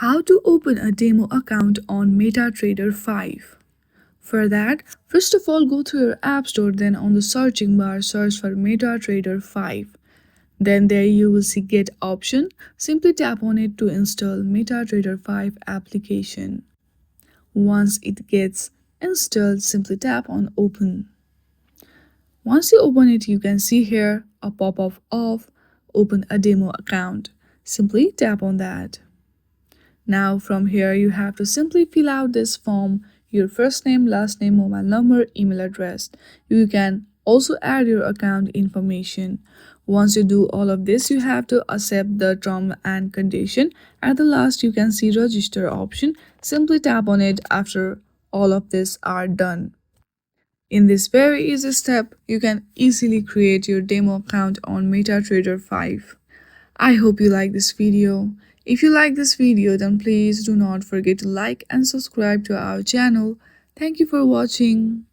How to open a demo account on MetaTrader 5. For that, first of all go to your App Store, then on the searching bar search for MetaTrader 5. Then there you will see Get option. Simply tap on it to install MetaTrader 5 application. Once it gets installed, simply tap on Open. Once you open it, you can see here a pop-up of Open a demo account. Simply tap on that. Now from here you have to simply fill out this form, your first name, last name, mobile number, email address. You can also add your account information. Once you do all of this, you have to accept the term and condition. At the last you can see register option. Simply tap on it after all of this are done. In this very easy step, you can easily create your demo account on MetaTrader 5. I hope you like this video. If you like this video, then please do not forget to like and subscribe to our channel. Thank you for watching.